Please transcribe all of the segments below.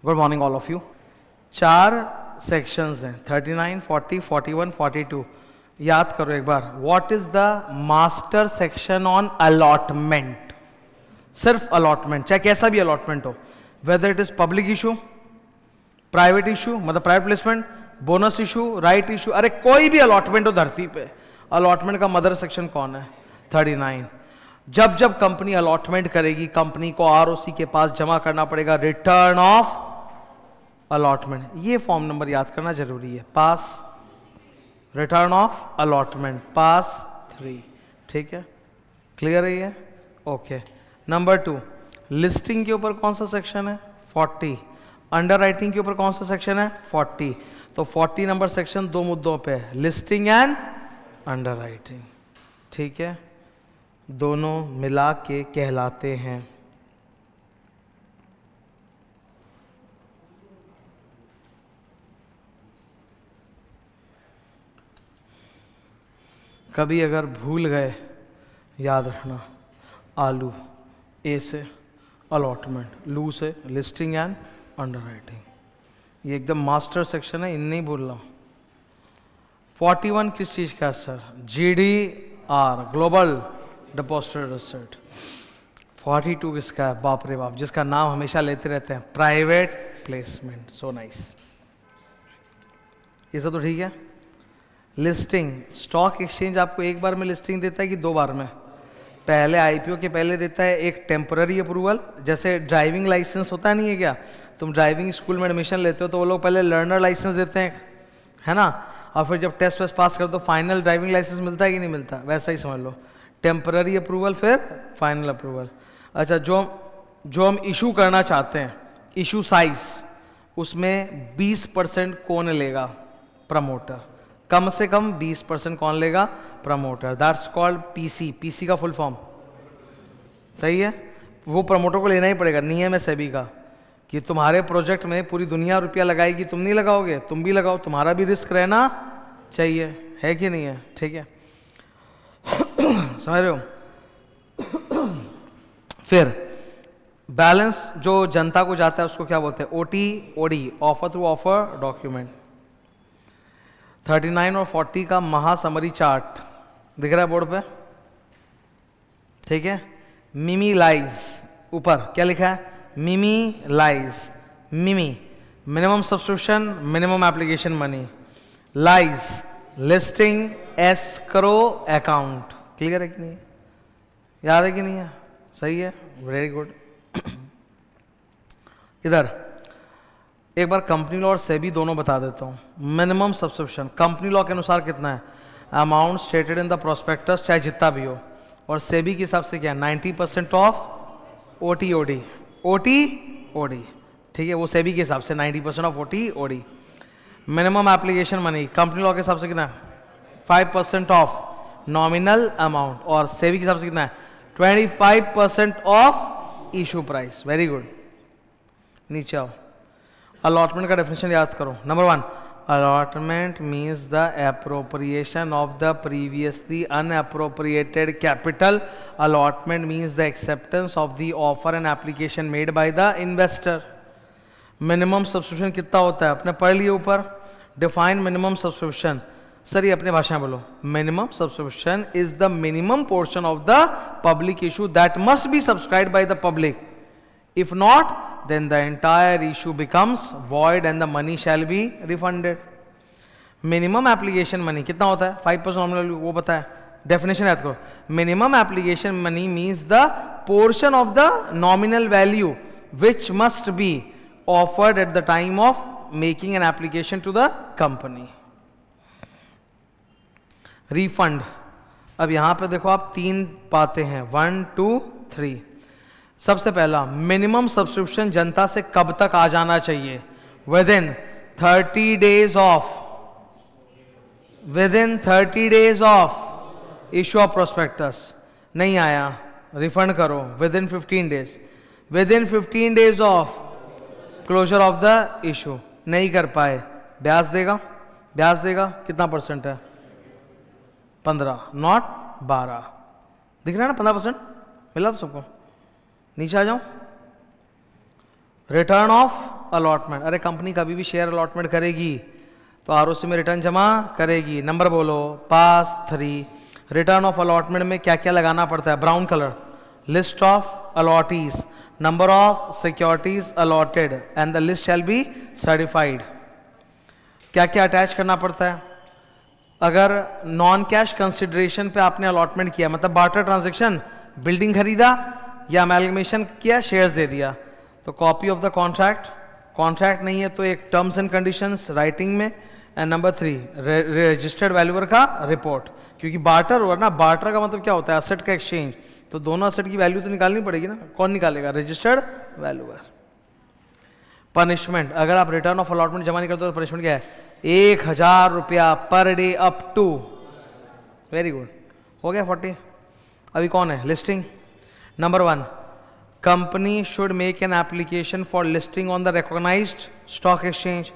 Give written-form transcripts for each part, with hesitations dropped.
Good morning all of you. 4 sections हैं, 39, 40, 41, 42। याद करो एक बार, what is the master section on allotment? सिर्फ अलॉटमेंट, चाहे कैसा भी अलॉटमेंट हो, whether it is public issue, private issue मतलब private placement, bonus issue, right issue, अरे कोई भी अलॉटमेंट हो धरती पे, अलॉटमेंट का मदर सेक्शन कौन है? 39। जब जब कंपनी अलॉटमेंट करेगी, कंपनी को आरओसी के पास जमा करना पड़ेगा रिटर्न ऑफ अलॉटमेंट। ये फॉर्म नंबर याद करना जरूरी है। पास रिटर्न ऑफ अलॉटमेंट, पास 3। ठीक है, क्लियर है ये? ओके। नंबर 2, लिस्टिंग के ऊपर कौन सा सेक्शन है? 40। अंडर राइटिंग के ऊपर कौन सा सेक्शन है? 40। तो 40 नंबर सेक्शन 2 मुद्दों पे है, लिस्टिंग एंड अंडर राइटिंग। ठीक है, दोनों मिला के कहलाते हैं कभी अगर भूल गए याद रखना, आलू ए से अलॉटमेंट, लू से लिस्टिंग एंड अंडर राइटिंग। ये एकदम मास्टर सेक्शन है, इन नहीं भूल रहा। 41 किस चीज का है sir? GDR, global depository receipt. 42 किसका है? बाप रे बाप, जिसका नाम हमेशा लेते रहते हैं, प्राइवेट प्लेसमेंट। सो नाइस, ये सब तो ठीक है। लिस्टिंग, स्टॉक एक्सचेंज आपको एक बार में लिस्टिंग देता है कि 2 बार में? पहले आईपीओ के पहले देता है एक टेम्पररी अप्रूवल, जैसे ड्राइविंग लाइसेंस होता नहीं है क्या? तुम ड्राइविंग स्कूल में एडमिशन लेते हो तो वो लोग पहले लर्नर लाइसेंस देते हैं, है ना? और फिर जब टेस्ट वेस्ट पास कर दो फाइनल ड्राइविंग लाइसेंस मिलता है कि नहीं मिलता? वैसा ही समझ लो, टेम्पररी अप्रूवल फिर फाइनल अप्रूवल। अच्छा, जो हम इशू करना चाहते हैं, इशू साइज, उसमें 20% कौन लेगा? प्रमोटर। कम से कम 20% कौन लेगा? Promoter. That's called PC. PC का फुल फॉर्म सही है, वो प्रमोटर को लेना ही पड़ेगा। नियम है सेबी का कि तुम्हारे प्रोजेक्ट में पूरी दुनिया रुपया लगाएगी, तुम नहीं लगाओगे, तुम भी लगाओ, तुम्हारा भी रिस्क रहना चाहिए, है कि नहीं है? ठीक है, समझ रहे हो? फिर बैलेंस जो जनता को जाता है उसको क्या बोलते हैं? OT, OD, offer through offer document. 39 और 40 का महासमरी चार्ट दिख रहा है बोर्ड पे? ठीक है, मिमी लाइज, ऊपर क्या लिखा है? मिमी लाइज। मिमी minimum subscription, minimum application money. Lies listing, escrow account. Clear है कि नहीं? याद है कि नहीं है? सही है, वेरी गुड। इधर एक बार कंपनी लॉ और सेबी दोनों बता देता हूँ। मिनिमम सब्सक्रिप्शन कंपनी लॉ के अनुसार कितना है? Amount stated in the prospectus, चाहे जितना भी हो। और सेबी के हिसाब से क्या है? 90% of OT OD. OT OD, ठीक है, वो सेबी के हिसाब से 90% of OT OD. Minimum application money company law के हिसाब से कितना है? 5% ऑफ नॉमिनल अमाउंट। और सेबी के हिसाब से कितना है? 25% of issue price. Very good. नीचे आओ, अलॉटमेंट का डेफिनेशन याद करो। Number 1, allotment means the appropriation of the previously unappropriated capital. Allotment means the acceptance of the offer and application made by the investor. Minimum subscription कितना होता है? अपने पढ़ लिए ऊपर। Define minimum subscription. सर ये अपने भाषा में बोलो। Minimum subscription is the minimum portion of the public issue that must be subscribed by the public. If not, then the entire issue becomes void and the money shall be refunded. Minimum application money कितना होता है? 5% nominal, वो पता है, definition याद करो। Minimum application money means the portion of the nominal value which must be offered at the time of making an application to the company. Refund, अब यहां पे देखो आप 3 बातें हैं, 1, 2, 3। सबसे पहला, मिनिमम सब्सक्रिप्शन जनता से कब तक आ जाना चाहिए? Within 30 days of, within 30 days of issue of prospectus. नहीं आया, रिफंड करो within 15 days. Within 15 days of closure of the issue. नहीं कर पाए, ब्याज देगा। ब्याज देगा कितना परसेंट है? 15, नॉट 12। दिख रहा है ना? 15% मिला तो सबको। नीचे आ जाओ, रिटर्न ऑफ अलॉटमेंट, अरे कंपनी कभी भी शेयर अलॉटमेंट करेगी तो आरओसी में रिटर्न जमा करेगी। नंबर बोलो, पास 3। रिटर्न ऑफ अलॉटमेंट में क्या क्या लगाना पड़ता है, brown colour, list of allottees, number of securities allotted and the list shall be certified. क्या क्या अटैच करना पड़ता है, अगर नॉन कैश कंसिडरेशन पे आपने अलॉटमेंट किया, मतलब बार्टर ट्रांजेक्शन, बिल्डिंग खरीदा या अमेलगमेशन किया, शेयर्स दे दिया, तो copy of the contract, contract नहीं है तो एक टर्म्स एंड कंडीशंस राइटिंग में, एंड नंबर 3 रजिस्टर्ड वैल्यूअर का रिपोर्ट, क्योंकि बार्टर हुआ ना, बार्टर का मतलब क्या होता है, असेट का एक्सचेंज, तो दोनों असेट की वैल्यू तो निकालनी पड़ेगी ना, कौन निकालेगा, रजिस्टर्ड वैल्यूअर। पनिशमेंट, अगर आप रिटर्न ऑफ अलॉटमेंट जमा नहीं करते तो पनिशमेंट क्या है, 1000 रुपया per day up to, very good, हो गया 40। अभी कौन है, listing. Number 1, company should make an application for listing on the recognised stock exchange.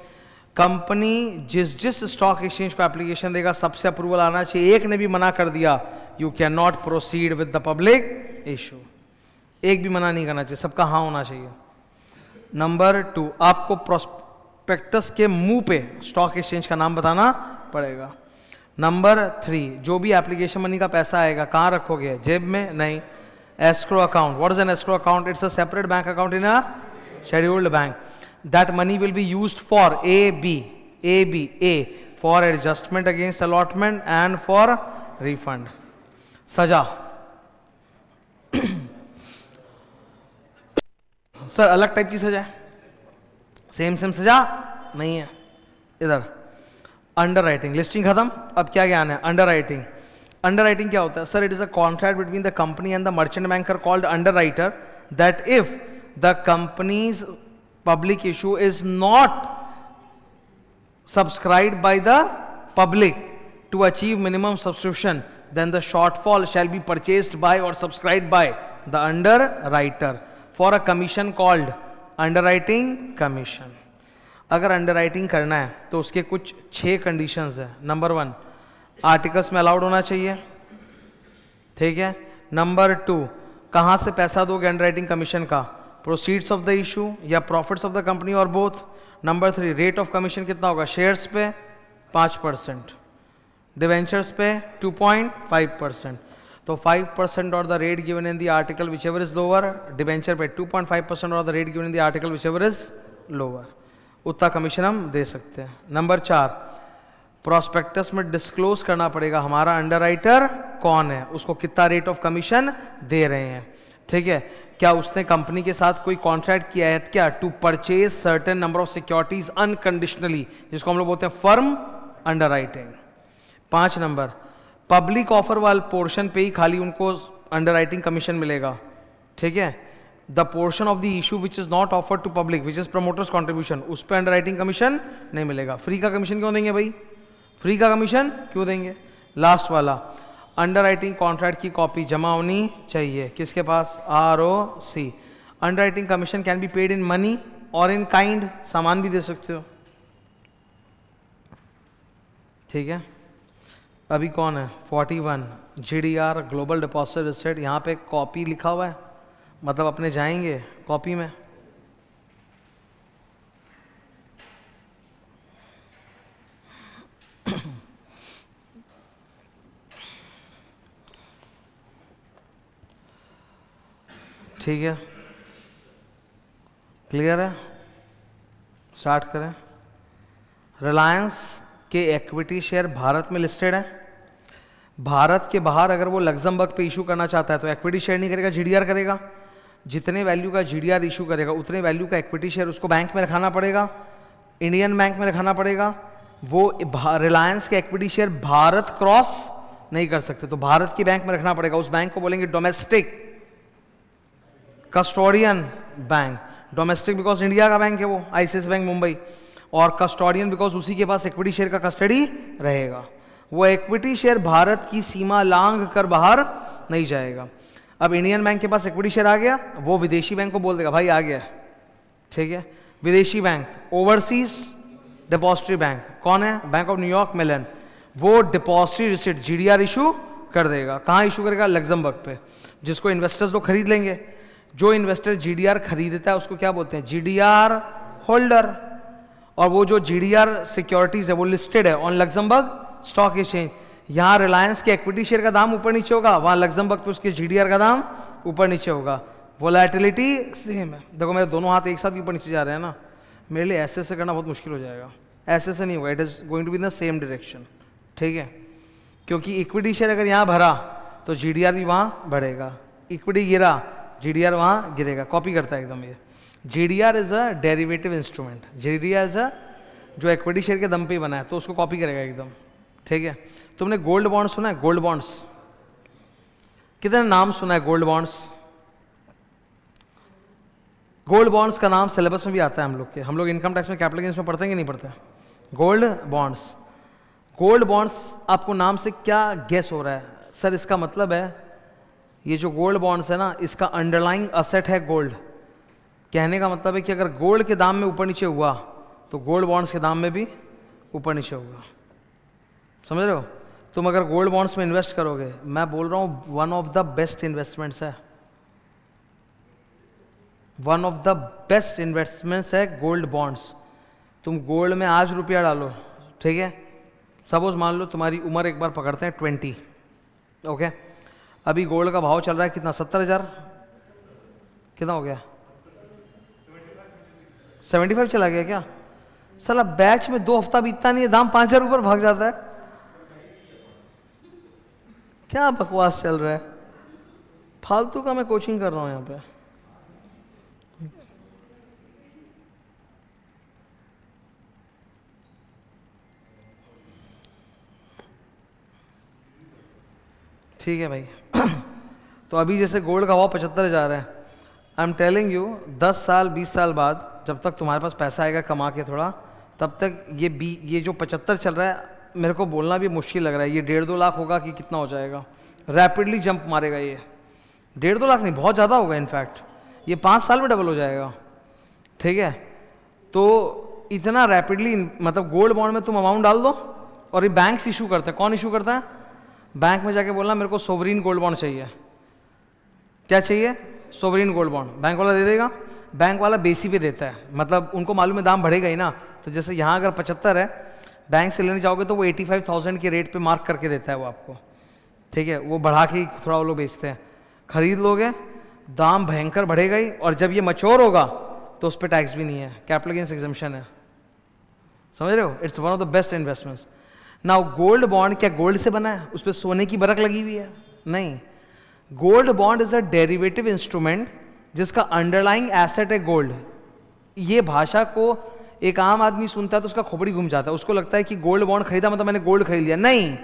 Company जिस स्टॉक एक्सचेंज को एप्लीकेशन देगा सबसे अप्रूवल आना चाहिए। एक ने भी मना कर दिया, you can not proceed with the public issue, एक भी मना नहीं करना चाहिए, सबका हाँ होना चाहिए। नंबर 2, आपको प्रोस्पेक्टस के मुंह पे स्टॉक एक्सचेंज का नाम बताना पड़ेगा। नंबर 3, जो भी एप्लीकेशन मनी का पैसा आएगा कहाँ रखोगे, जेब में नहीं, escrow account. What is an escrow account, it's a separate bank account in a scheduled bank. That money will be used for A for adjustment against allotment and for refund। सजा sir अलग type की सजा है, same सजा नहीं है। इधर under writing, listing खत्म, अब क्या ज्ञान है, अंडर राइटिंग। अंडर राइटिंग क्या होता है, sir it is a contract between the company and the merchant banker called under writer, that if the companies public issue is not subscribed by the public to achieve minimum subscription, then the shortfall shall be purchased by or subscribed by the underwriter for a commission called underwriting commission। अगर underwriting करना है तो उसके कुछ 6 conditions है। Number 1, articles में allowed होना चाहिए, ठीक है। नंबर 2, कहाँ से पैसा दोगे अंडरराइटिंग कमीशन का, प्रोसीड्स ऑफ द इशू या प्रॉफिट्स ऑफ द कंपनी और both. Number 3, rate of commission कितना होगा, शेयर्स पे 5%, डिवेंचर्स पे 2.5%, तो 5% और the rate given in the article which ever is lower, debenture पे 2.5% और the rate given in the article which ever is lower, उतना कमीशन हम दे सकते हैं। नंबर 4, प्रोस्पेक्टस में डिस्क्लोज करना पड़ेगा हमारा अंडरराइटर कौन है, उसको कितना रेट ऑफ कमीशन दे रहे हैं, ठीक है। क्या उसने कंपनी के साथ कोई कॉन्ट्रैक्ट किया है क्या, to purchase certain number of securities unconditionally, जिसको हम लोग बोलते हैं firm underwriting. 5 number, public offer वाले पोर्शन पे ही खाली उनको अंडरराइटिंग कमीशन मिलेगा, ठीक है। The portion of the issue which is not offer to public which is promoters contribution, उस पर अंडरराइटिंग कमीशन नहीं मिलेगा। फ्री का कमीशन क्यों देंगे भाई, फ्री का कमीशन क्यों देंगे। लास्ट वाला, अंडरराइटिंग कॉन्ट्रैक्ट की कॉपी जमा होनी चाहिए, किसके पास, ROC। Underwriting commission can be paid in money और इन काइंड, सामान भी दे सकते हो, ठीक है। अभी कौन है, 41, GDR ग्लोबल डिपॉजिट रिसिट, यहाँ पे कॉपी लिखा हुआ है, मतलब अपने जाएंगे कॉपी में, ठीक है, क्लियर है। स्टार्ट करें। रिलायंस के इक्विटी शेयर भारत में लिस्टेड है, भारत के बाहर अगर वो लग्जमबर्ग पे इशू करना चाहता है तो इक्विटी शेयर नहीं करेगा, GDR करेगा। जितने वैल्यू का GDR इशू करेगा उतने वैल्यू का इक्विटी शेयर उसको बैंक में रखाना पड़ेगा, इंडियन बैंक में रखाना पड़ेगा। वो रिलायंस के इक्विटी शेयर भारत क्रॉस नहीं कर सकते, तो भारत की बैंक में रखना पड़ेगा। उस बैंक को बोलेंगे domestic custodian bank, domestic because India का बैंक है वो, ICICI बैंक मुंबई, और कस्टोडियन बिकॉज उसी के पास इक्विटी शेयर का कस्टडी रहेगा। वो इक्विटी शेयर भारत की सीमा लांघ कर बाहर नहीं जाएगा। अब इंडियन बैंक के पास इक्विटी शेयर आ गया, वो विदेशी बैंक को बोल देगा भाई आ गया, ठीक है। विदेशी बैंक, ओवरसीज डिपॉजिटरी बैंक कौन है, बैंक ऑफ न्यूयॉर्क मेलन, वो डिपॉजिटरी रिसिट GDR इशू कर देगा। कहाँ इशू करेगा, लग्जमबर्ग पे, जिसको इन्वेस्टर्स लोग खरीद लेंगे। जो इन्वेस्टर GDR खरीदता है उसको क्या बोलते हैं, GDR होल्डर। और वो जो GDR सिक्योरिटीज है वो लिस्टेड है ऑन लग्जमबर्ग स्टॉक एक्सचेंज। यहाँ रिलायंस के इक्विटी शेयर का दाम ऊपर नीचे होगा, वहाँ लग्जमबर्ग पे उसके GDR का दाम ऊपर नीचे होगा। वोलेटिलिटी सेम है। देखो मेरे दोनों हाथ एक साथ ऊपर नीचे जा रहे हैं ना, मेरे लिए ऐसे से करना बहुत मुश्किल हो जाएगा। ऐसे से नहीं होगा, it is going to be in the same direction, ठीक है। क्योंकि इक्विटी शेयर अगर यहाँ भरा तो GDR भी वहाँ बढ़ेगा, इक्विटी गिरा GDR वहाँ गिरेगा। कॉपी करता है एकदम ये। GDR is a derivative instrument. GDR is a जो इक्विटी शेयर के दम पे ही बना है, तो उसको कॉपी करेगा एकदम, ठीक है। तुमने गोल्ड बॉन्ड सुना है? गोल्ड बॉन्ड्स कितने नाम सुना है? गोल्ड बॉन्ड्स, गोल्ड बॉन्ड्स का नाम सिलेबस में भी आता है हम लोग इनकम टैक्स में कैपिटल गेन्स में पढ़ते हैं कि नहीं पढ़ते? Gold bonds. गोल्ड बॉन्ड्स आपको नाम से क्या गेस हो रहा है? सर इसका मतलब है ये जो गोल्ड बॉन्ड्स है ना, इसका अंडरलाइंग असेट है गोल्ड। कहने का मतलब है कि अगर गोल्ड के दाम में ऊपर नीचे हुआ तो गोल्ड बॉन्ड्स के दाम में भी ऊपर नीचे होगा। समझ रहे हो? तुम अगर गोल्ड बॉन्ड्स में इन्वेस्ट करोगे, मैं बोल रहा हूँ one of the best investments है, one of the best investments है गोल्ड बॉन्ड्स। तुम गोल्ड में आज रुपया डालो, ठीक है। सपोज मान लो तुम्हारी उम्र एक बार पकड़ते हैं 20, ओके। अभी गोल्ड का भाव चल रहा है कितना? 70,000। कितना हो गया? 75 चला गया क्या? साला बैच में 2 हफ्ता बीतता नहीं है, दाम 5,000 ऊपर भाग जाता है। क्या बकवास चल रहा है? फालतू का मैं कोचिंग कर रहा हूं यहाँ पे। ठीक है भाई। तो अभी जैसे गोल्ड का भाव 75,000 है, आई एम टेलिंग यू 10 साल 20 साल बाद जब तक तुम्हारे पास पैसा आएगा कमा के थोड़ा, तब तक ये जो 75 चल रहा है, मेरे को बोलना भी मुश्किल लग रहा है ये 1.5-2 लाख होगा कि कितना हो जाएगा। रैपिडली जंप मारेगा ये। 1.5-2 लाख नहीं, बहुत ज़्यादा होगा इनफैक्ट। ये 5 साल में डबल हो जाएगा, ठीक है। तो इतना रैपिडली, मतलब गोल्ड बॉन्ड में तुम अमाउंट डाल दो और ये बैंक्स इशू करते हैं। कौन इशू करता है? बैंक में जाके बोलना मेरे को सोवरीन गोल्ड बॉन्ड चाहिए। क्या चाहिए? Sovereign gold bond. बैंक वाला दे देगा। बैंक वाला बेसी पे देता है, मतलब उनको मालूम है दाम बढ़ेगा ही ना। तो जैसे यहाँ अगर 75 है, बैंक से लेने जाओगे तो वो 85,000 के रेट पे मार्क करके देता है वो आपको, ठीक है। वो बढ़ा के ही थोड़ा वो लोग बेचते हैं। खरीद लोगे, दाम भयंकर बढ़ेगा ही, और जब ये मैच्योर होगा तो उस पर टैक्स भी नहीं है, कैपिटल गेन्स एग्जम्पशन है। समझ रहे हो? It's one of the best investments. Now gold bond क्या गोल्ड से बना है? उस पर सोने की बरक लगी हुई है? नहीं। Gold bond is a derivative instrument जिसका अंडरलाइंग एसेट है गोल्ड। ये भाषा को एक आम आदमी सुनता है तो उसका खोपड़ी घूम जाता है, उसको लगता है कि गोल्ड बॉन्ड खरीदा मतलब मैंने गोल्ड खरीद लिया। नहीं,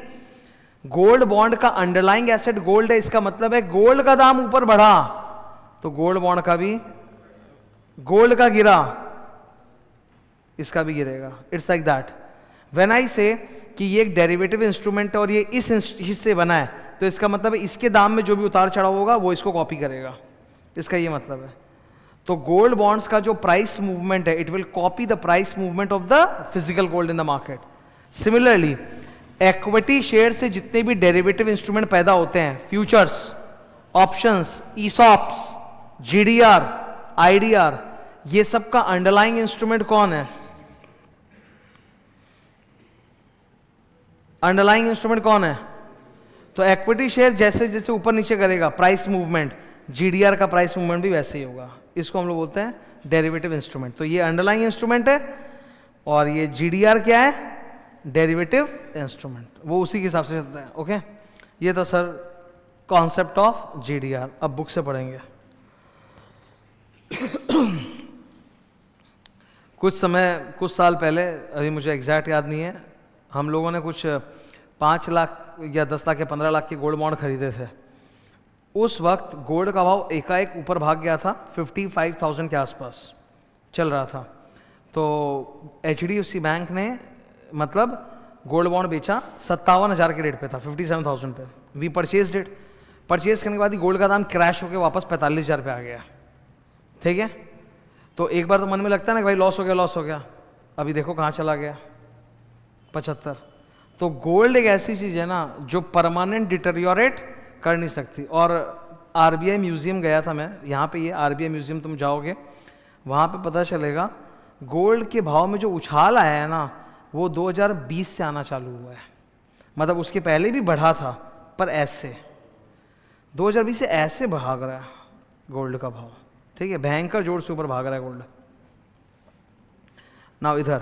गोल्ड बॉन्ड का अंडरलाइंग एसेट गोल्ड है। इसका मतलब है गोल्ड का दाम ऊपर बढ़ा तो गोल्ड बॉन्ड का भी, गोल्ड का गिरा इसका भी गिरेगा। It's like that. When I से कि ये एक डेरिवेटिव इंस्ट्रूमेंट है और ये इस हिस्से बना है, तो इसका मतलब है इसके दाम में जो भी उतार चढ़ाव होगा वो इसको कॉपी करेगा, इसका ये मतलब है। तो गोल्ड बॉन्ड्स का जो प्राइस मूवमेंट है, it will copy the price movement of the physical gold in the market. Similarly equity share से जितने भी डेरिवेटिव इंस्ट्रूमेंट पैदा होते हैं, futures, options, ESOPs, GDR, IDR, ये सब का अंडरलाइंग इंस्ट्रूमेंट कौन है? अंडरलाइंग इंस्ट्रूमेंट कौन है? तो इक्विटी शेयर जैसे जैसे ऊपर नीचे करेगा प्राइस मूवमेंट, GDR का प्राइस मूवमेंट भी वैसे ही होगा। इसको हम लोग बोलते हैं डेरिवेटिव इंस्ट्रूमेंट। तो ये अंडरलाइंग इंस्ट्रूमेंट है और ये GDR क्या है? Derivative instrument. वो उसी के हिसाब से चलता है, ओके। ये तो सर कॉन्सेप्ट ऑफ GDR। अब बुक से पढ़ेंगे। कुछ साल पहले, अभी मुझे एग्जैक्ट याद नहीं है, हम लोगों ने कुछ 5 लाख या 10 लाख या 15 लाख के गोल्ड बॉन्ड खरीदे थे। उस वक्त गोल्ड का भाव एकाएक ऊपर भाग गया था, 55,000 के आसपास चल रहा था। तो HDFC बैंक ने मतलब गोल्ड बॉन्ड बेचा 57,000 के रेट पे था, 57,000 पे। We purchase it. परचेज करने के बाद ही गोल्ड का दाम क्रैश होकर वापस 45,000 पे आ गया, ठीक है। तो एक बार तो मन में लगता है ना कि भाई लॉस हो गया, लॉस हो गया। अभी देखो कहाँ चला गया, 75। तो गोल्ड एक ऐसी चीज़ है ना जो परमानेंट डिटेरियोरेट कर नहीं सकती। और RBI म्यूज़ियम गया था मैं, यहाँ पे ये RBI म्यूज़ियम तुम जाओगे, वहाँ पे पता चलेगा गोल्ड के भाव में जो उछाल आया है ना, वो 2020 से आना चालू हुआ है। मतलब उसके पहले भी बढ़ा था, पर ऐसे 2020 से ऐसे भाग रहा है गोल्ड का भाव, ठीक है, भयंकर जोर से ऊपर भाग रहा है गोल्ड। नाउ इधर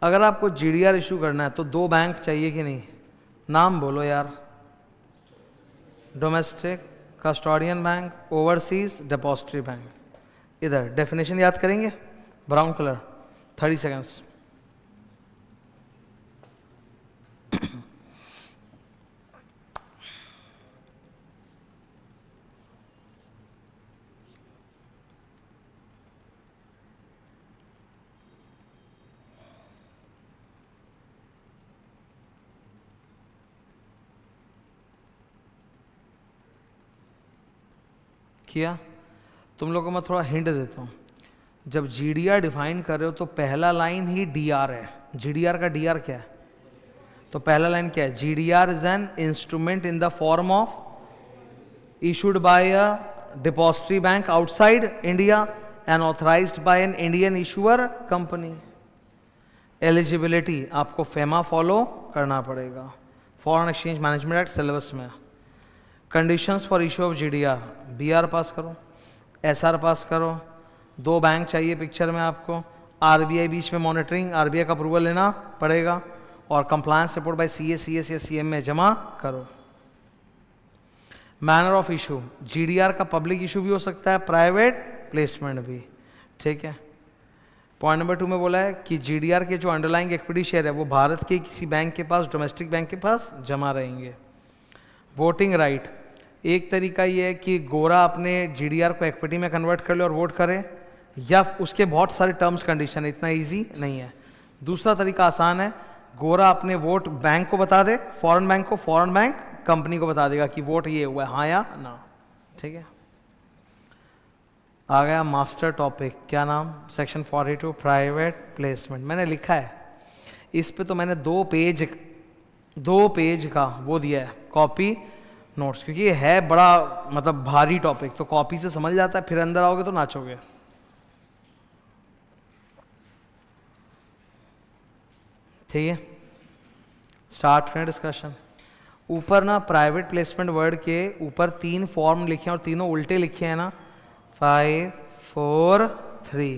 अगर आपको जीडीआर इशू करना है तो 2 बैंक चाहिए कि नहीं? नाम बोलो यार। Domestic, custodian bank, overseas, depository bank. इधर डेफिनेशन याद करेंगे, ब्राउन कलर, 30 सेकेंड्स। किया? तुम लोगों को मैं थोड़ा हिंट देता हूँ। जब जीडीआर डिफाइन कर रहे हो तो पहला लाइन ही डीआर है। जीडीआर का डीआर क्या है? तो पहला लाइन क्या है? GDR is an instrument in the form of issued by a depository bank outside India and authorised by an Indian issuer company. Eligibility आपको फेमा फॉलो करना पड़ेगा, foreign exchange management act syllabus में। Conditions for issue of GDR, BR pass करो, SR पास करो, 2 bank चाहिए picture में आपको, RBI बीच में मॉनिटरिंग, आरबीआई का अप्रूवल लेना पड़ेगा, और compliance report by CA, CS या सीएम में जमा करो। मैनर ऑफ इशू, जीडीआर का पब्लिक इशू भी हो सकता है, प्राइवेट प्लेसमेंट भी, ठीक है। पॉइंट नंबर 2 में बोला है कि जीडीआर के जो अंडरलाइंग इक्विटी शेयर है वो भारत के किसी बैंक के पास, डोमेस्टिक बैंक के पास जमा रहेंगे। वोटिंग राइट, एक तरीका ये है कि गोरा अपने जीडीआर को इक्विटी में कन्वर्ट कर ले और वोट करे, या उसके बहुत सारे टर्म्स कंडीशन है, इतना इजी नहीं है। दूसरा तरीका आसान है, गोरा अपने वोट बैंक को बता दे, फॉरेन बैंक को, फॉरेन बैंक कंपनी को बता देगा कि वोट ये हुआ है, हाँ या ना, ठीक है। आ गया मास्टर टॉपिक, क्या नाम? Section 42 private placement. मैंने लिखा है इस पे, तो मैंने 2 पेज का वो दिया है कॉपी नोट्स, क्योंकि ये है बड़ा मतलब भारी टॉपिक, तो कॉपी से समझ जाता है, फिर अंदर आओगे तो नाचोगे। ठीक है, स्टार्ट करें डिस्कशन। ऊपर ना प्राइवेट प्लेसमेंट वर्ड के ऊपर 3 फॉर्म लिखे हैं और तीनों उल्टे लिखे हैं ना, 5 4 3,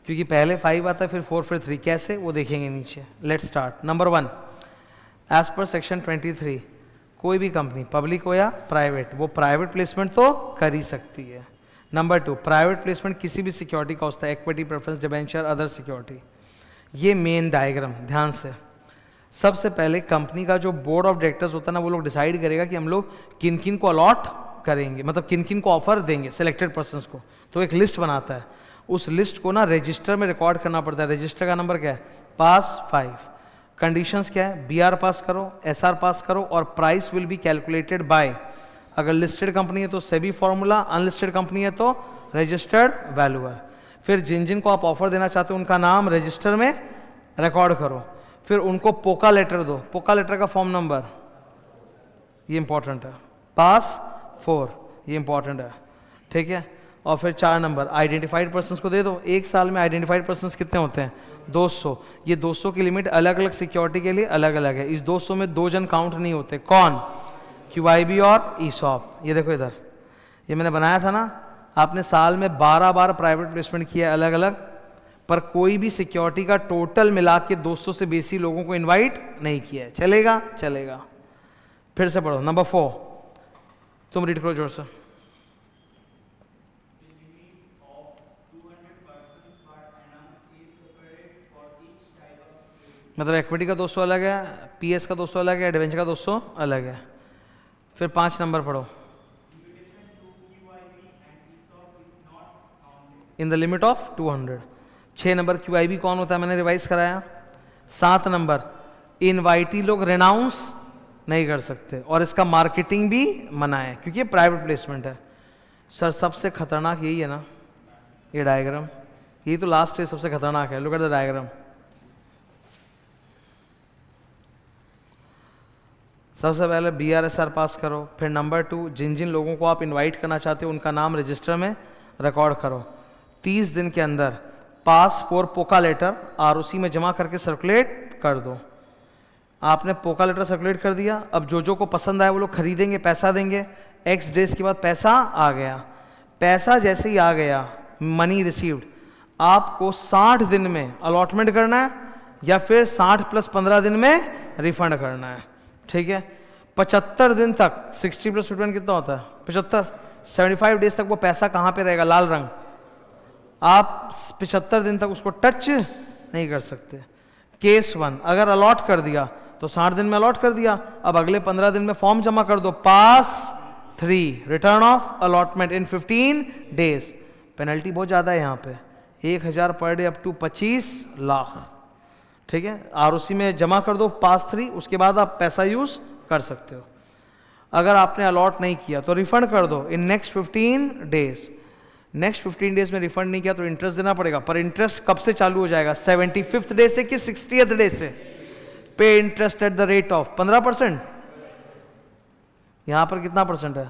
क्योंकि पहले 5 आता है फिर 4 फिर 3, कैसे वो देखेंगे नीचे। Let's start. Number 1, as per section 23 कोई भी कंपनी पब्लिक हो या प्राइवेट, वो प्राइवेट प्लेसमेंट तो कर ही सकती है। नंबर 2, प्राइवेट प्लेसमेंट किसी भी सिक्योरिटी का होता है, equity, preference, debenture, other security. ये मेन डायग्राम ध्यान से। सबसे पहले कंपनी का जो बोर्ड ऑफ डायरेक्टर्स होता है ना, वो लोग डिसाइड करेगा कि हम लोग किन किन को अलॉट करेंगे, मतलब किन किन को ऑफर देंगे सिलेक्टेड पर्सन्स को, तो एक लिस्ट बनाता है। उस लिस्ट को ना रजिस्टर में रिकॉर्ड करना पड़ता है। रजिस्टर का नंबर क्या है? पास 5। कंडीशंस क्या है? बीआर पास करो, एसआर पास करो, और price will be calculated by, अगर लिस्टेड कंपनी है तो सेबी फॉर्मूला, अनलिस्टेड कंपनी है तो रजिस्टर्ड वैल्यूअर। फिर जिन जिन को आप ऑफर देना चाहते हो उनका नाम रजिस्टर में रिकॉर्ड करो, फिर उनको पोका लेटर दो। पोका लेटर का फॉर्म नंबर, ये इंपॉर्टेंट है, पास 4, ये इंपॉर्टेंट है, ठीक है। और फिर 4 नंबर आइडेंटिफाइड पर्सन्स को दे दो। एक साल में आइडेंटिफाइड पर्सन्स कितने होते हैं? 200। ये 200 की लिमिट अलग अलग सिक्योरिटी के लिए अलग अलग है। इस 200 में 2 जन काउंट नहीं होते। कौन? QIB और ESOP। ये देखो इधर, ये मैंने बनाया था ना, आपने साल में 12 बार प्राइवेट प्लेसमेंट किया अलग अलग, पर कोई भी सिक्योरिटी का टोटल मिला के 200 से बेसी लोगों को इन्वाइट नहीं किया है। चलेगा? चलेगा। फिर से पढ़ो। नंबर 4, तुम रीड करो जोर से। मतलब इक्विटी का 200 अलग है, PS का 200 अलग है, डिवेंचर का 200 अलग है। फिर 5 नंबर पढ़ो। In the limit of 200। 6 number QIB कौन होता है, मैंने रिवाइज कराया। 7 नंबर इनवाइटी लोग रेनाउंस नहीं कर सकते, और इसका मार्केटिंग भी मना है क्योंकि ये प्राइवेट प्लेसमेंट है। सर सबसे खतरनाक यही है ना, ये डायग्राम, यही तो लास्ट है, सबसे खतरनाक है। Look at the diagram. सबसे पहले BRSR पास करो, फिर नंबर 2 जिन जिन लोगों को आप इनवाइट करना चाहते हो उनका नाम रजिस्टर में रिकॉर्ड करो। 30 दिन के अंदर पास फॉर पोका लेटर, आरओसी में जमा करके सर्कुलेट कर दो। आपने पोका लेटर सर्कुलेट कर दिया, अब जो को पसंद आया वो लोग खरीदेंगे, पैसा देंगे, एक्स डेज के बाद पैसा आ गया। पैसा जैसे ही आ गया, मनी रिसीव्ड, आपको 60 दिन में अलॉटमेंट करना है या फिर 60 + 15 दिन में रिफंड करना है। ठीक है, 75 दिन तक, 60 + 51 कितना होता है 75, 75 डेज तक वो पैसा कहाँ पे रहेगा, लाल रंग। आप 75 दिन तक उसको टच नहीं कर सकते। केस 1, अगर अलॉट कर दिया तो 60 दिन में अलॉट कर दिया, अब अगले 15 दिन में फॉर्म जमा कर दो, पास 3, return of allotment in 15 days. Penalty बहुत ज़्यादा है यहाँ पे, 1000 पर डे अप टू 25 लाख। ठीक है, आरओसी में जमा कर दो पास 3, उसके बाद आप पैसा यूज़ कर सकते हो। अगर आपने अलॉट नहीं किया तो रिफंड कर दो in next 15 days. Next 15 days में रिफंड नहीं किया तो इंटरेस्ट देना पड़ेगा, पर इंटरेस्ट कब से चालू हो जाएगा, 75th डे से कि 60th डे से। पे interest at the rate of 15%। यहां पर कितना परसेंट है,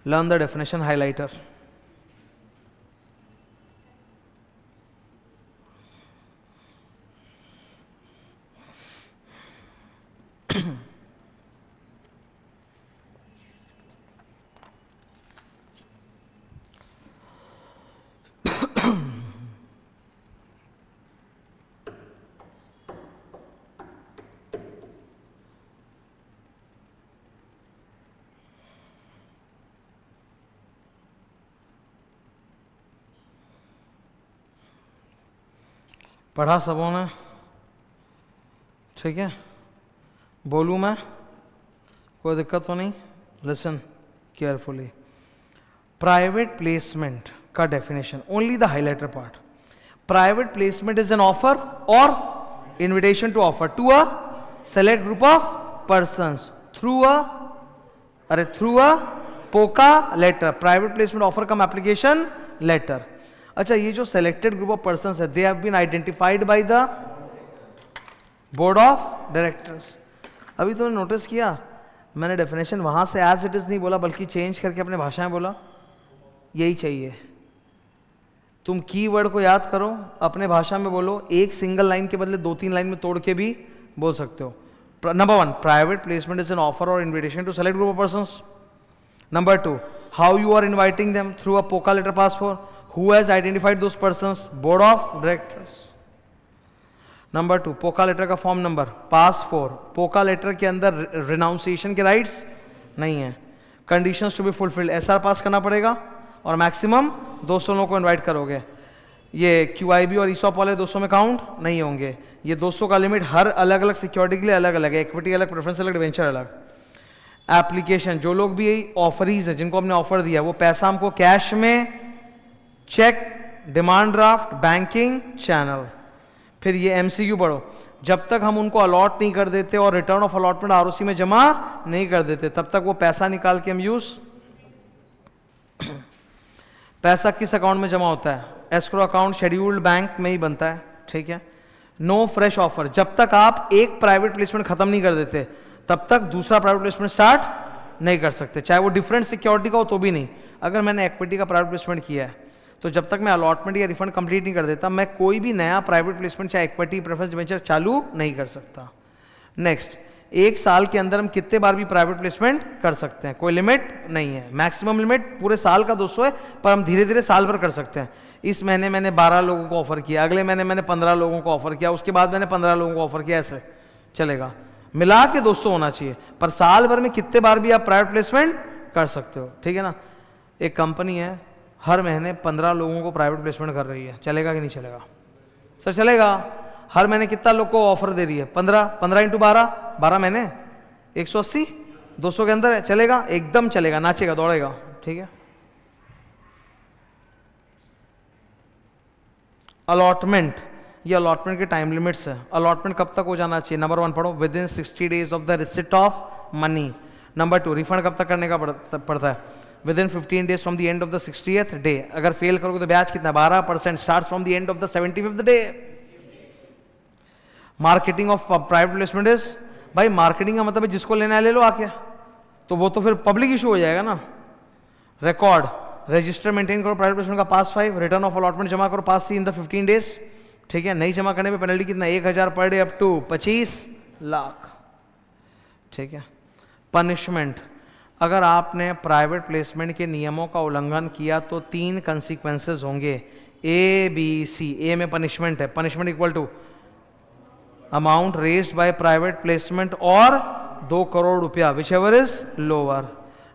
लर्न द डेफिनेशन हाइलाइटर। पढ़ा सबों ने, ठीक है, बोलूँ मैं, कोई दिक्कत तो नहीं। Listen carefully. प्राइवेट प्लेसमेंट का definition, only the highlighter part. Private placement is an offer or invitation to offer to a select group of persons through a पोका letter. Private placement offer cum application letter. अच्छा, ये जो selected group of persons है, they have been identified by the board of directors. अभी तुमने notice किया, मैंने definition वहां से एज इट इज नहीं बोला, बल्कि चेंज करके अपने भाषा में बोला। यही चाहिए, तुम कीवर्ड को याद करो, अपने भाषा में बोलो, एक सिंगल लाइन के बदले 2-3 लाइन में तोड़ के भी बोल सकते हो। Number 1, private placement is an offer or invitation to select group of persons. Number 2, how you are inviting them through a POCA letter pass for, who has identified those persons, board of directors. Number 2, POCA letter का form number, पास 4, POCA letter के अंदर renunciation के rights नहीं है। Conditions to be fulfilled, SR pass करना पड़ेगा और maximum 200 लोगों को इन्वाइट करोगे। ये QIB और ESOP वाले 200 में काउंट नहीं होंगे। ये 200 का लिमिट हर अलग अलग सिक्योरिटी के लिए अलग अलग है, इक्विटी अलग, प्रेफरेंस अलग, डिवेंचर अलग। एप्लीकेशन, जो लोग भी ऑफरीज है, जिनको हमने ऑफर दिया, वो पैसा हमको कैश में, cheque, demand draft, banking channel. फिर ये MCQ पढ़ो, जब तक हम उनको अलॉट नहीं कर देते और रिटर्न ऑफ अलॉटमेंट आरओसी में जमा नहीं कर देते, तब तक वो पैसा निकाल के हम यूज पैसा किस अकाउंट में जमा होता है, एस्क्रो अकाउंट, शेड्यूल्ड बैंक में ही बनता है। ठीक है, नो फ्रेश ऑफर, जब तक आप एक प्राइवेट प्लेसमेंट खत्म नहीं कर देते तब तक दूसरा प्राइवेट प्लेसमेंट स्टार्ट नहीं कर सकते, चाहे वो डिफरेंट सिक्योरिटी का हो तो भी नहीं। अगर मैंने इक्विटी का प्राइवेट प्लेसमेंट किया है तो जब तक मैं अलॉटमेंट या रिफंड कंप्लीट नहीं कर देता, मैं कोई भी नया प्राइवेट प्लेसमेंट चाहे इक्विटी, प्रेफरेंस, डिवेंचर चालू नहीं कर सकता। नेक्स्ट, 1 साल के अंदर हम कितने बार भी प्राइवेट प्लेसमेंट कर सकते हैं, कोई लिमिट नहीं है। मैक्सिमम लिमिट पूरे साल का 200 है, पर हम धीरे धीरे साल भर कर सकते हैं। इस महीने मैंने 12 लोगों को ऑफर किया, अगले महीने मैंने 15 लोगों को ऑफर किया, उसके बाद मैंने 15 लोगों को ऑफर किया, ऐसे चलेगा। मिला के 200 होना चाहिए, पर साल भर में कितने बार भी आप प्राइवेट प्लेसमेंट कर सकते हो। ठीक है ना, एक कंपनी है हर महीने 15 लोगों को प्राइवेट प्लेसमेंट कर रही है, चलेगा कि नहीं चलेगा? सर चलेगा। हर महीने कितना लोग को ऑफर दे रही है? 15 इंटू 12 महीने 180, 200 के अंदर है, चलेगा, एकदम चलेगा, नाचेगा, दौड़ेगा। ठीक है। अलॉटमेंट, ये अलॉटमेंट के टाइम लिमिट्स है। अलॉटमेंट कब तक हो जाना चाहिए? नंबर 1 पढ़ो, with in 60 days of the receipt of money. Number 2, refund कब तक करने का पड़ता है? With in 15 days from the end of the 60th day. अगर फेल करोगे तो ब्याज कितना? 12% start from the end of the 75th day. Marketing of private placement is, भाई मार्केटिंग का मतलब है जिसको लेना है ले लो आके, तो वो तो फिर पब्लिक इशू हो जाएगा ना। रिकॉर्ड, रजिस्टर मेंटेन करो प्राइवेट प्लेसमेंट का पास 5, रिटर्न ऑफ अलॉटमेंट जमा करो पास 3 इन द 15 डेज, ठीक है। नहीं जमा करने पे पेनल्टी कितना, 1000 पर डे अप टू 25 लाख, ठीक है। पनिशमेंट, अगर आपने प्राइवेट प्लेसमेंट के नियमों का उल्लंघन किया तो 3 कंसिक्वेंसेस होंगे, ए बी सी। ए में पनिशमेंट है, punishment equal to amount raised by private placement और 2 करोड़ रुपया, whichever is lower.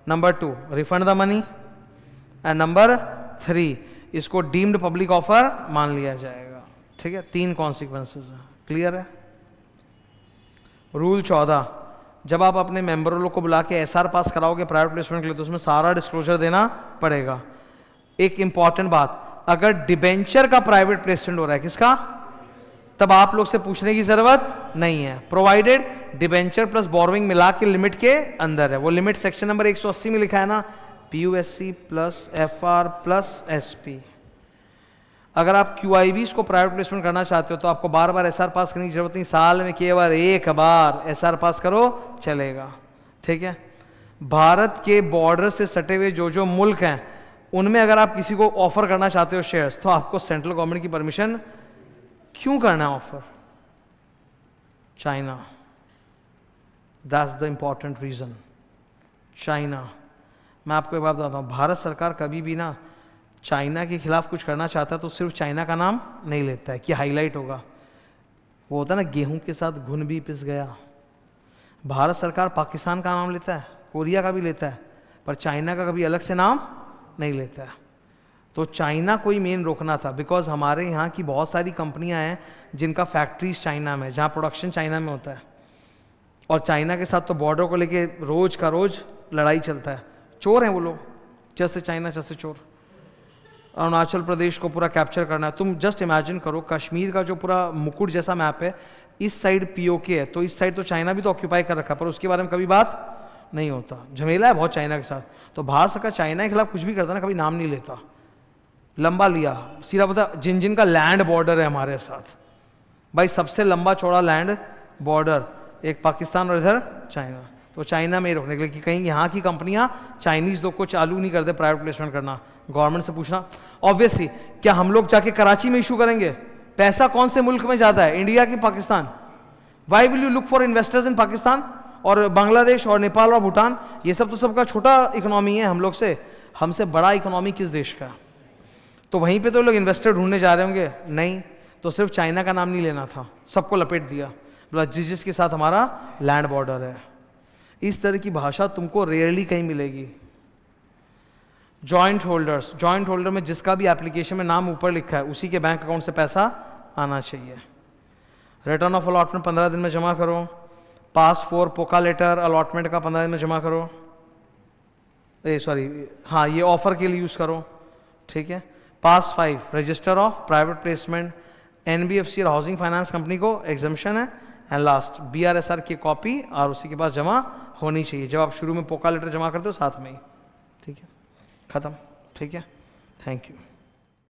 Number 2 refund the money, and number 3 इसको डीम्ड पब्लिक ऑफर मान लिया जाएगा, ठीक है। 3 कॉन्सिक्वेंसेस है, क्लियर है। रूल 14, जब आप अपने मेंबरों लोग को बुला के एसआर पास कराओगे प्राइवेट प्लेसमेंट के लिए तो उसमें सारा डिस्क्लोजर देना पड़ेगा। एक इंपॉर्टेंट बात, अगर डिबेंचर का प्राइवेट प्लेसमेंट हो रहा है, किसका, तब आप लोग से पूछने की जरूरत नहीं है, प्रोवाइडेड डिबेंचर प्लस बोरोइंग मिला के लिमिट के अंदर है। वो लिमिट सेक्शन नंबर 180 में लिखा है ना, पीयूएससी प्लस एफआर प्लस एसपी। अगर आप क्यूआईबीज को प्राइवेट प्लेसमेंट करना चाहते हो तो आपको बार बार एसआर पास करने की जरूरत नहीं, साल में केवल एक बार एसआर पास करो चलेगा, ठीक है। भारत के बॉर्डर से सटे हुए जो जो मुल्क हैं उनमें अगर आप किसी को ऑफर करना चाहते हो शेयर्स तो आपको सेंट्रल गवर्नमेंट की परमिशन क्यों करना है offer, China, that's the important reason, China. मैं आपको एक बात बताता हूँ, भारत सरकार कभी भी ना चाइना के खिलाफ कुछ करना चाहता है तो सिर्फ चाइना का नाम नहीं लेता है कि हाईलाइट होगा। वो होता है ना, गेहूं के साथ घुन भी पिस गया। भारत सरकार पाकिस्तान का नाम लेता है, कोरिया का भी लेता है, पर चाइना का कभी अलग से नाम नहीं लेता है। तो चाइना को ही मेन रोकना था, बिकॉज हमारे यहाँ की बहुत सारी कंपनियाँ हैं जिनका फैक्ट्रीज चाइना में, जहाँ प्रोडक्शन चाइना में होता है, और चाइना के साथ तो बॉर्डर को लेके रोज का रोज लड़ाई चलता है। चोर हैं वो लोग, जैसे चाइना जैसे चोर। अरुणाचल प्रदेश को पूरा कैप्चर करना है। तुम जस्ट इमेजिन करो, कश्मीर का जो पूरा मुकुट जैसा मैप है, इस साइड पीओके है तो इस साइड तो चाइना भी तो ऑक्यूपाई कर रखा है, पर उसके बारे में कभी बात नहीं होता। झमेला है बहुत चाइना के साथ। तो भारत सरकार चाइना के खिलाफ कुछ भी करता ना, कभी नाम नहीं लेता। लंबा लिया, सीधा पता, जिन जिन का लैंड बॉर्डर है हमारे साथ, भाई सबसे लंबा चौड़ा लैंड बॉर्डर एक पाकिस्तान और इधर चाइना, तो चाइना में ही रोकने के लिए कि कहीं यहाँ की कंपनियां चाइनीज लोग को चालू नहीं कर दे प्राइवेट प्लेसमेंट करना। गवर्नमेंट से पूछना, ऑब्वियसली क्या हम लोग जाके कराची में इशू करेंगे? पैसा कौन से मुल्क में ज्यादा है, इंडिया की Pakistan? Why will you look for investors in Pakistan और बांग्लादेश और नेपाल और भूटान? ये सब तो सबका छोटा इकोनॉमी है हम लोग से, हमसे बड़ा इकोनॉमी किस देश का? तो वहीं पे तो लोग इन्वेस्टर ढूंढने जा रहे होंगे, नहीं तो सिर्फ चाइना का नाम नहीं लेना था, सबको लपेट दिया, बोला जिसके साथ हमारा लैंड बॉर्डर है। इस तरह की भाषा तुमको रेयरली कहीं मिलेगी। जॉइंट होल्डर्स, जॉइंट होल्डर में जिसका भी एप्लीकेशन में नाम ऊपर लिखा है उसी के बैंक अकाउंट से पैसा आना चाहिए। रिटर्न ऑफ अलॉटमेंट 15 दिन में जमा करो। पास 4 पोका लेटर अलॉटमेंट का 15 दिन में जमा करो। हाँ, ये ऑफर के लिए यूज करो, ठीक है। पास 5 register of private placement, NBFC और हाउसिंग फाइनेंस कंपनी को एग्जम्पशन है। एंड लास्ट बीआरएसआर की कॉपी और उसी के पास जमा होनी चाहिए जब आप शुरू में पोका लेटर जमा करते हो साथ में ही, ठीक है। खत्म, ठीक है। Thank you.